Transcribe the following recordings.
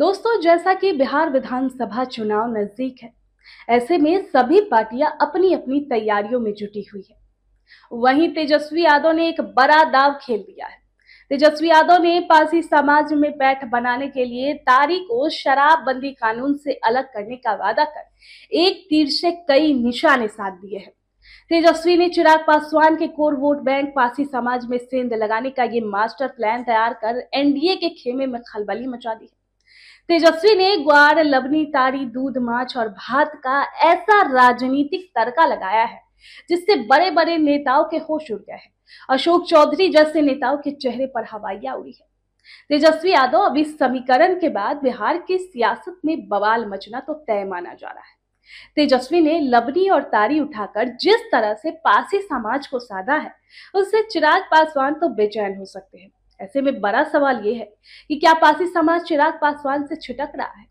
दोस्तों, जैसा कि बिहार विधानसभा चुनाव नजदीक है, ऐसे में सभी पार्टियां अपनी अपनी तैयारियों में जुटी हुई है। वहीं तेजस्वी यादव ने एक बड़ा दांव खेल दिया है। तेजस्वी यादव ने पारसी समाज में पैठ बनाने के लिए तारी को शराबबंदी कानून से अलग करने का वादा कर एक तीर से कई निशाने साध दिए हैं। तेजस्वी ने चिराग पासवान के कोर वोट बैंक पारसी समाज में सेंध लगाने का ये मास्टर प्लान तैयार कर एनडीए के खेमे में खलबली मचा दी है। तेजस्वी ने ग्वार, लवनी, तारी, दूध, माछ और भात का ऐसा राजनीतिक तड़का लगाया है जिससे बड़े बड़े नेताओं के होश उड़ गए हैं। अशोक चौधरी जैसे नेताओं के चेहरे पर हवाइयां उड़ी है। तेजस्वी यादव अब इस समीकरण के बाद बिहार की सियासत में बवाल मचना तो तय माना जा रहा है। तेजस्वी ने लवनी और तारी उठाकर जिस तरह से पारसी समाज को साधा है, उससे चिराग पासवान तो बेचैन हो सकते हैं। ऐसे में बड़ा सवाल यह है कि क्या पारसी समाज चिराग पासवान से छिटक रहा है।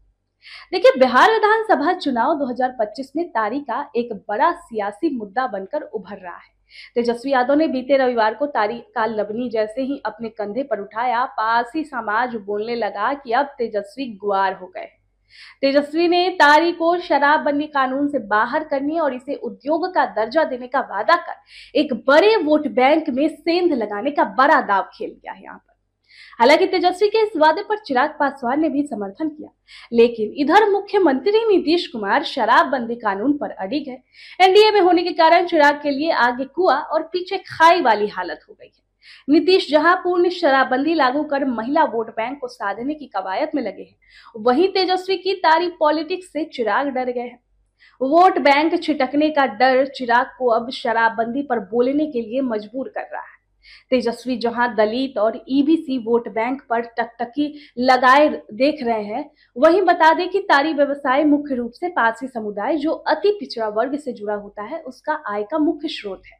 देखिए, बिहार विधानसभा चुनाव 2025 में तारी का एक बड़ा सियासी मुद्दा बनकर उभर रहा है। तेजस्वी यादव ने बीते रविवार को तारी का लवनी जैसे ही अपने कंधे पर उठाया, पारसी समाज बोलने लगा कि अब तेजस्वी गुआर हो गए। तेजस्वी ने तारी को शराबबंदी कानून से बाहर करने और इसे उद्योग का दर्जा देने का वादा कर एक बड़े वोट बैंक में सेंध लगाने का बड़ा दांव खेल दिया है। यहाँ पर हालांकि तेजस्वी के इस वादे पर चिराग पासवान ने भी समर्थन किया, लेकिन इधर मुख्यमंत्री नीतीश कुमार शराबबंदी कानून पर अड़िग है। एनडीए में होने के कारण चिराग के लिए आगे कुआं और पीछे खाई वाली हालत हो गई है। नीतीश जहां पूर्ण शराबबंदी लागू कर महिला वोट बैंक को साधने की कवायद में लगे हैं, वहीं तेजस्वी की तारी पॉलिटिक्स से चिराग डर गए हैं। वोट बैंक छिटकने का डर चिराग को अब शराबबंदी पर बोलने के लिए मजबूर कर रहा है। तेजस्वी जहां दलित और ईबीसी वोट बैंक पर टकटकी लगाए देख रहे हैं, वहीं बता दें कि तारी व्यवसाय मुख्य रूप से पारसी समुदाय, जो अति पिछड़ा वर्ग से जुड़ा होता है, उसका आय का मुख्य स्रोत है।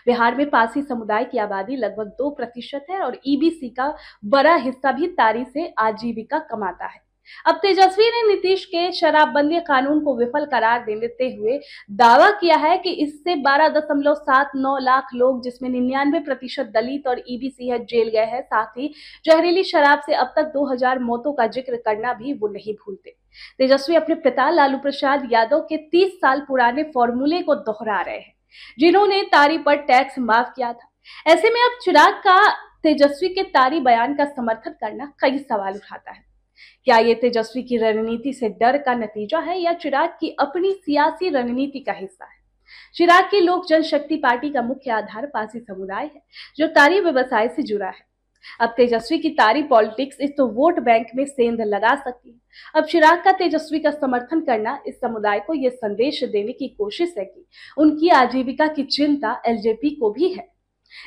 बिहार में पारसी समुदाय की आबादी लगभग 2% है और ईबीसी का बड़ा हिस्सा भी तारी से आजीविका कमाता है। अब तेजस्वी ने नीतीश के शराबबंदी कानून को विफल करार देते हुए दावा किया है कि इससे 12.79 लाख लोग, जिसमें 99% दलित और ईबीसी है, जेल गए हैं। साथ ही जहरीली शराब से अब तक 2000 मौतों का जिक्र करना भी वो नहीं भूलते। तेजस्वी अपने पिता लालू प्रसाद यादव के 30 साल पुराने फॉर्मूले को दोहरा रहे हैं, जिन्होंने तारी पर टैक्स माफ किया था। ऐसे में अब चिराग का तेजस्वी के तारी बयान का समर्थन करना कई सवाल उठाता है। क्या ये तेजस्वी की रणनीति से डर का नतीजा है या चिराग की अपनी सियासी रणनीति का हिस्सा है? चिराग की लोक जनशक्ति पार्टी का मुख्य आधार पारसी समुदाय है, जो तारी व्यवसाय से जुड़ा है। अब तेजस्वी की तारी पॉलिटिक्स इस तो वोट बैंक में सेंध लगा सकती है। अब चिराग का तेजस्वी का समर्थन करना इस समुदाय को यह संदेश देने की कोशिश है कि उनकी आजीविका की चिंता एलजेपी को भी है।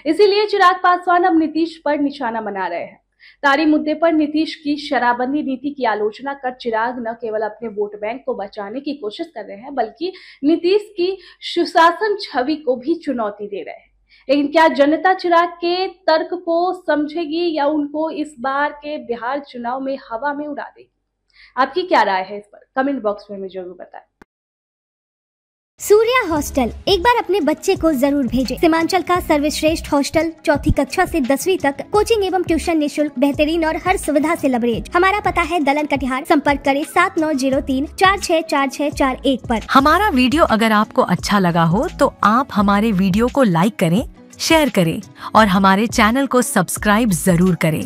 इसीलिए चिराग पासवान अब नीतीश पर निशाना बना रहे हैं। तारी मुद्दे पर नीतीश की शराबबंदी नीति की आलोचना कर चिराग न केवल अपने वोट बैंक को बचाने की कोशिश कर रहे हैं, बल्कि नीतीश की सुशासन छवि को भी चुनौती दे रहे हैं। लेकिन क्या जनता चिराग के तर्क को समझेगी या उनको इस बार के बिहार चुनाव में हवा में उड़ा देगी? आपकी क्या राय है इस पर? कमेंट बॉक्स में हमें जरूर बताएं। सूर्या हॉस्टल, एक बार अपने बच्चे को जरूर भेजें। सीमांचल का सर्वश्रेष्ठ हॉस्टल, 4ठी कक्षा से 10वीं तक, कोचिंग एवं ट्यूशन निःशुल्क, बेहतरीन और हर सुविधा से लबरेज। हमारा पता है दलन कटिहार। संपर्क करें 7903 464641 पर। हमारा वीडियो अगर आपको अच्छा लगा हो तो आप हमारे वीडियो को लाइक करें, शेयर करें और हमारे चैनल को सब्सक्राइब जरूर करें।